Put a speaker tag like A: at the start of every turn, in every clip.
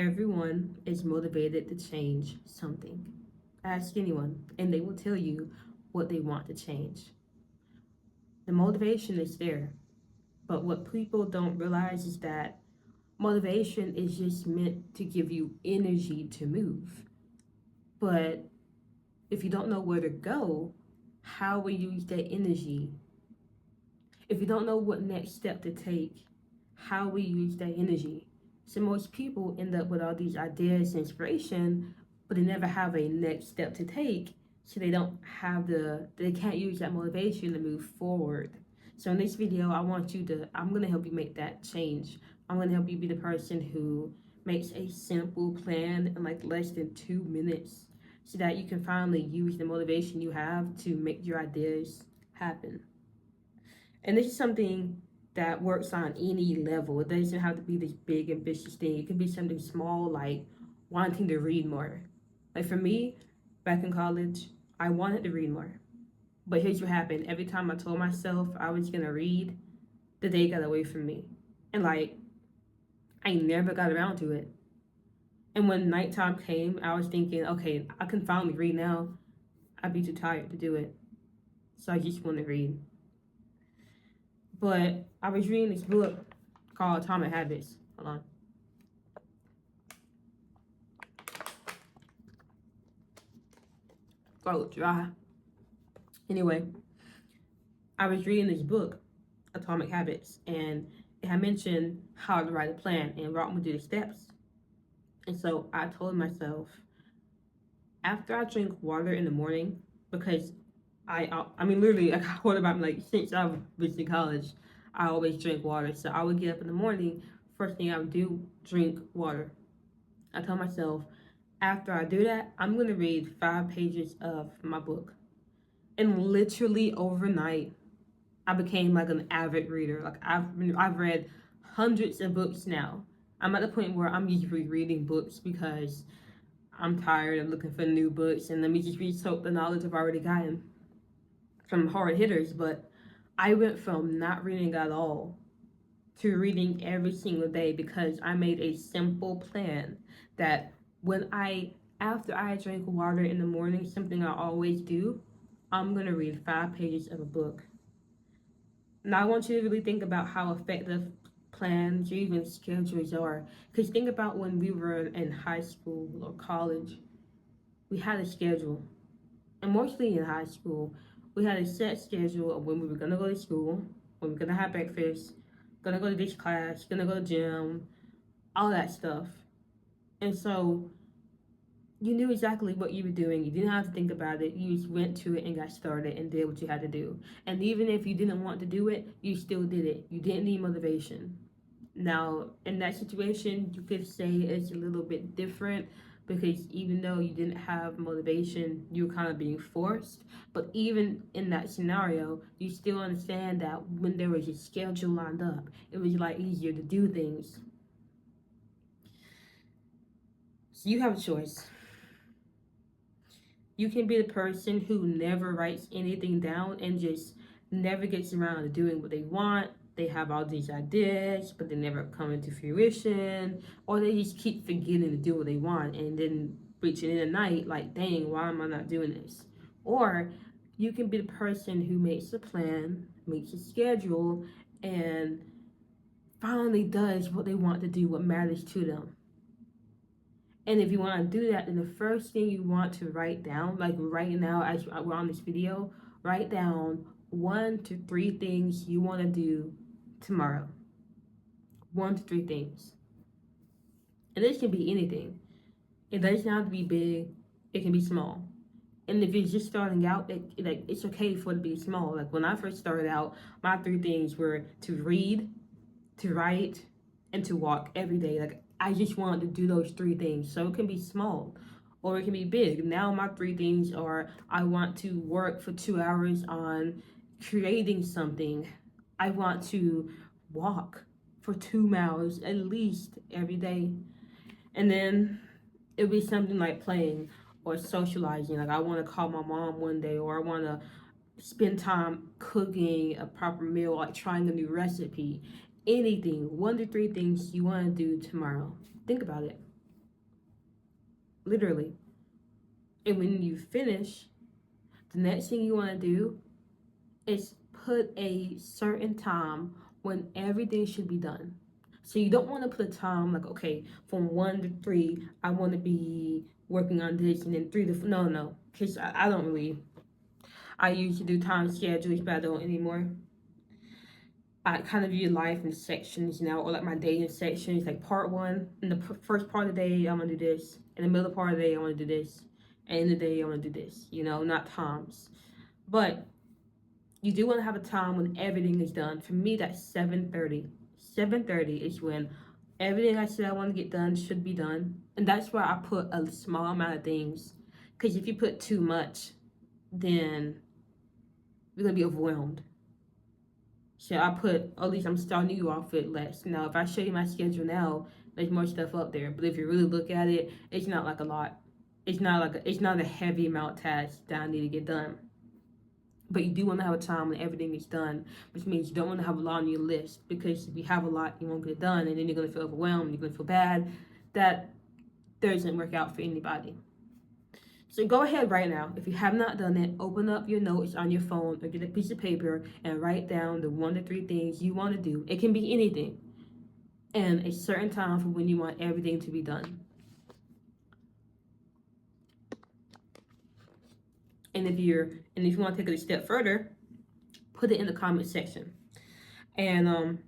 A: Everyone is motivated to change something. Ask anyone, and they will tell you what they want to change. The motivation is there, but what people don't realize is that motivation is just meant to give you energy to move. But if you don't know where to go, how will you use that energy? If you don't know what next step to take, how will you use that energy? So most people end up with all these ideas and inspiration, but they never have a next step to take. So they can't use that motivation to move forward. So in this video, I'm gonna help you make that change. I'm gonna help you be the person who makes a simple plan in like less than 2 minutes so that you can finally use the motivation you have to make your ideas happen. And this is something that works on any level. It doesn't have to be this big, ambitious thing. It can be something small, like wanting to read more. Like for me, back in college, I wanted to read more. But here's what happened. Every time I told myself I was going to read, the day got away from me. And like, I never got around to it. And when nighttime came, I was thinking, okay, I can finally read now. I'd be too tired to do it. So I just want to read. But I was reading this book called Atomic Habits. Hold on. Throat dry. Anyway, I was reading this book, Atomic Habits, and it had mentioned how to write a plan and walk me through the steps. And so I told myself, after I drink water in the morning, because I mean, literally, I got water about me, like, since I was in college, I always drink water. So I would get up in the morning, first thing I would do, drink water. I told myself, after I do that, I'm going to read 5 pages of my book. And literally overnight, I became like an avid reader. Like I've read hundreds of books now. I'm at the point where I'm just rereading books because I'm tired of looking for new books, and let me just re-soak the knowledge I've already gotten from hard hitters. But I went from not reading at all to reading every single day because I made a simple plan that after I drink water in the morning, something I always do, I'm gonna read 5 pages of a book. Now I want you to really think about how effective plans or even schedules are. Because think about when we were in high school or college, we had a schedule. And mostly in high school, we had a set schedule of when we were going to go to school, when we were going to have breakfast, going to go to this class, going to go to gym, all that stuff. And so you knew exactly what you were doing. You didn't have to think about it. You just went to it and got started and did what you had to do. And even if you didn't want to do it, you still did it. You didn't need motivation. Now, in that situation, you could say it's a little bit different because even though you didn't have motivation, you were kind of being forced. But even in that scenario, you still understand that when there was a schedule lined up, it was like easier to do things. So you have a choice. You can be the person who never writes anything down and just never gets around to doing what they want. They have all these ideas, but they never come into fruition, or they just keep forgetting to do what they want and then reaching in the night like, dang, why am I not doing this? Or you can be the person who makes a plan, makes a schedule, and finally does what they want to do, what matters to them. And if you want to do that, then the first thing you want to write down, like right now as we're on this video, write down 1 to 3 things you want to do tomorrow. 1 to 3 things. And this can be anything. It doesn't have to be big. It can be small. And if you're just starting out, it's okay for it to be small. Like when I first started out, my 3 things were to read, to write, and to walk every day. Like I just wanted to do those 3 things. So it can be small or it can be big. Now my 3 things are I want to work for 2 hours on creating something. I want to walk for 2 miles at least every day. And then it would be something like playing or socializing. Like I want to call my mom one day, or I want to spend time cooking a proper meal, like trying a new recipe. Anything. 1 to 3 things you want to do tomorrow. Think about it. literally. And when you finish, the next thing you want to do is put a certain time when everything should be done. So you don't want to put a time like, okay, from 1 to 3, I want to be working on this, and then 3 to 4. No, because I don't really. I used to do time schedules, but I don't anymore. I kind of view life in sections now, or like my day in sections. Like part 1, in the first part of the day, I'm gonna do this. In the middle part of the day, I want to do this. And in the day, I want to do this. You know, not times. But you do want to have a time when everything is done. For me, that's 7:30. 7:30 is when everything I said I want to get done should be done. And that's why I put a small amount of things. Because if you put too much, then you're going to be overwhelmed. So I put, at least I'm starting you off with less. Now, if I show you my schedule now, there's more stuff up there. But if you really look at it, it's not like a lot. It's not a heavy amount of tasks that I need to get done. But you do want to have a time when everything is done, which means you don't want to have a lot on your list, because if you have a lot, you won't get it done, and then you're going to feel overwhelmed, you're going to feel bad. That doesn't work out for anybody. So go ahead right now. If you have not done it, open up your notes on your phone or get a piece of paper and write down the 1 to 3 things you want to do. It can be anything. And a certain time for when you want everything to be done. And if you want to take it a step further, put it in the comment section. And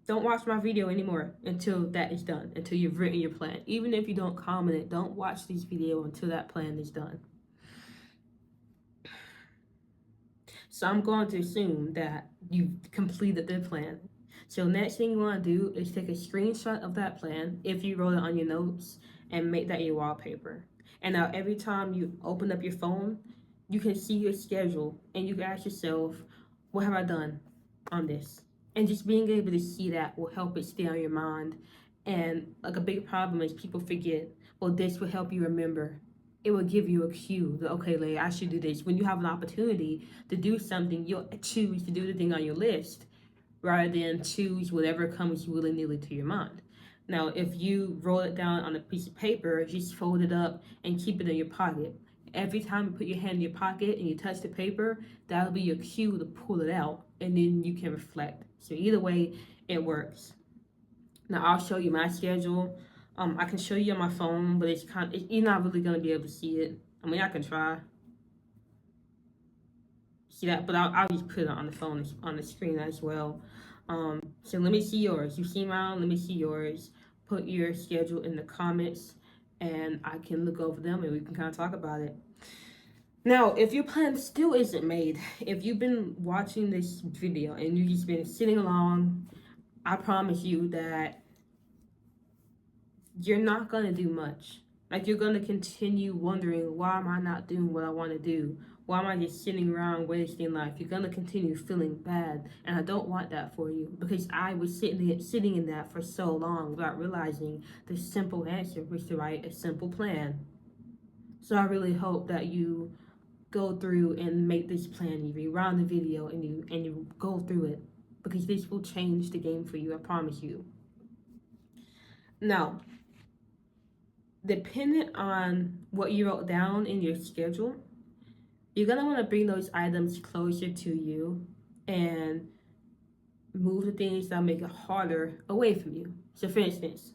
A: don't watch my video anymore until that is done, until you've written your plan. Even if you don't comment it, don't watch this video until that plan is done. So I'm going to assume that you've completed the plan. So next thing you want to do is take a screenshot of that plan, if you wrote it on your notes, and make that your wallpaper. And now every time you open up your phone, you can see your schedule, and you can ask yourself, what have I done on this? And just being able to see that will help it stay on your mind. And like a big problem is people forget. Well, this will help you remember. It will give you a cue that, okay, Leigh, I should do this. When you have an opportunity to do something, you'll choose to do the thing on your list rather than choose whatever comes willy-nilly to your mind. Now, if you roll it down on a piece of paper, just fold it up and keep it in your pocket. Every time you put your hand in your pocket and you touch the paper, that'll be your cue to pull it out, and then you can reflect. So either way, it works. Now I'll show you my schedule. I can show you on my phone, but you're not really gonna be able to see it. I mean, I can try. See that, but I'll just put it on the phone, on the screen as well. So let me see yours. You see mine? Let me see yours. Put your schedule in the comments, and I can look over them, and we can kind of talk about it. Now, if your plan still isn't made, if you've been watching this video and you've just been sitting along, I promise you that you're not going to do much. Like, you're going to continue wondering, why am I not doing what I want to do? Why am I just sitting around wasting life? You're going to continue feeling bad. And I don't want that for you, because I was sitting in that for so long without realizing the simple answer was to write a simple plan. So I really hope that you go through and make this plan. You rewind the video and you go through it, because this will change the game for you, I promise you. Now, depending on what you wrote down in your schedule, you're going to want to bring those items closer to you and move the things that make it harder away from you. So for instance,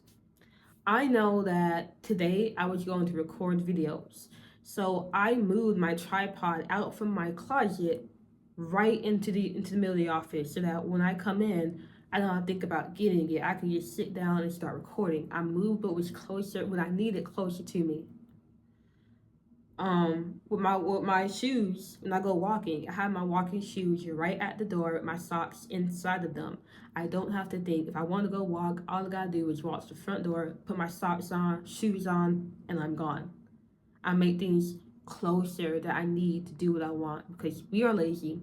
A: I know that today I was going to record videos. So I moved my tripod out from my closet right into the middle of the office, so that when I come in, I don't have to think about getting it. I can just sit down and start recording. I moved what was closer, what I needed closer to me. With my shoes, when I go walking, I have my walking shoes right at the door with my socks inside of them. I don't have to think. If I want to go walk, all I gotta do is walk to the front door, put my socks on, shoes on, and I'm gone. I make things closer that I need to do what I want, because we are lazy.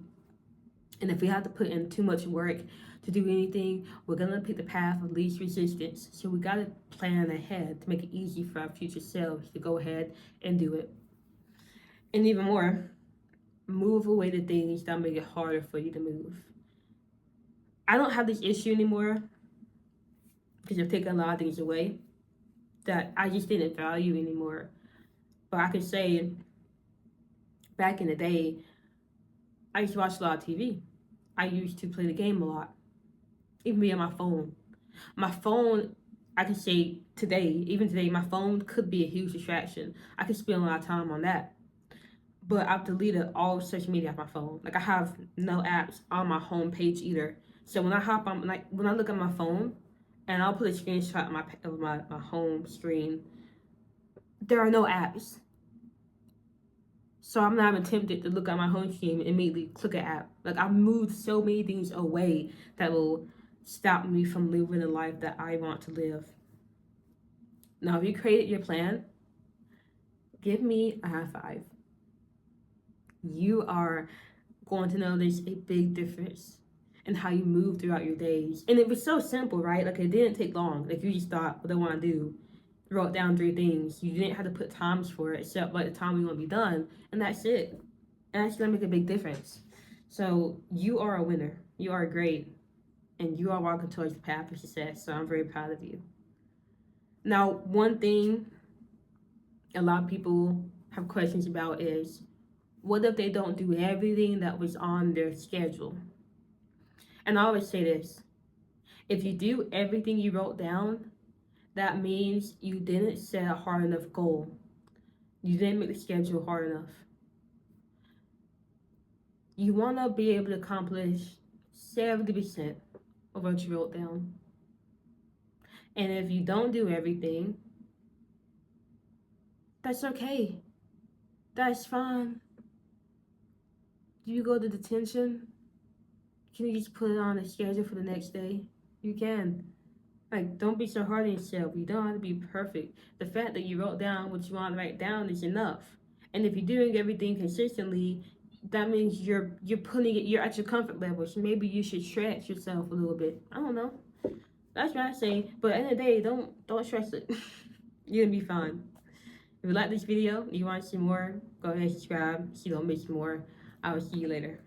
A: And if we have to put in too much work to do anything, we're gonna pick the path of least resistance. So we gotta plan ahead to make it easy for our future selves to go ahead and do it. And even more, move away the things that make it harder for you to move. I don't have this issue anymore because I've taken a lot of things away. that I just didn't value anymore. But I could say back in the day, I used to watch a lot of TV. I used to play the game a lot, even be on my phone. My phone, I could say today, even today, my phone could be a huge distraction. I could spend a lot of time on that. But I've deleted all social media off my phone. Like I have no apps on my home page either. So when I hop on, like when I look at my phone, and I'll put a screenshot of my home screen, there are no apps. So I'm not even tempted to look at my home screen and immediately click an app. Like I've moved so many things away that will stop me from living the life that I want to live. Now, if you created your plan, give me a high five. You are going to notice a big difference in how you move throughout your days. And it was so simple, right? Like it didn't take long. Like you just thought, what do I want to do? Wrote down 3 things. You didn't have to put times for it except like the time we want to be done. And that's it. And that's going to make a big difference. So you are a winner. You are great. And you are walking towards the path of success. So I'm very proud of you. Now, one thing a lot of people have questions about is, what if they don't do everything that was on their schedule? And I always say this, if you do everything you wrote down, that means you didn't set a hard enough goal. You didn't make the schedule hard enough. You want to be able to accomplish 70% of what you wrote down. And if you don't do everything, that's okay. That's fine. Do you go to detention? Can you just put it on the schedule for the next day? You can. Like, don't be so hard on yourself. You don't have to be perfect. The fact that you wrote down what you want to write down is enough. And if you're doing everything consistently, that means you're putting it, you're at your comfort level. So maybe you should stretch yourself a little bit. I don't know. That's what I say. But at the end of the day, don't stress it. You're gonna be fine. If you like this video and you want to see more, go ahead and subscribe so you don't miss more. I will see you later.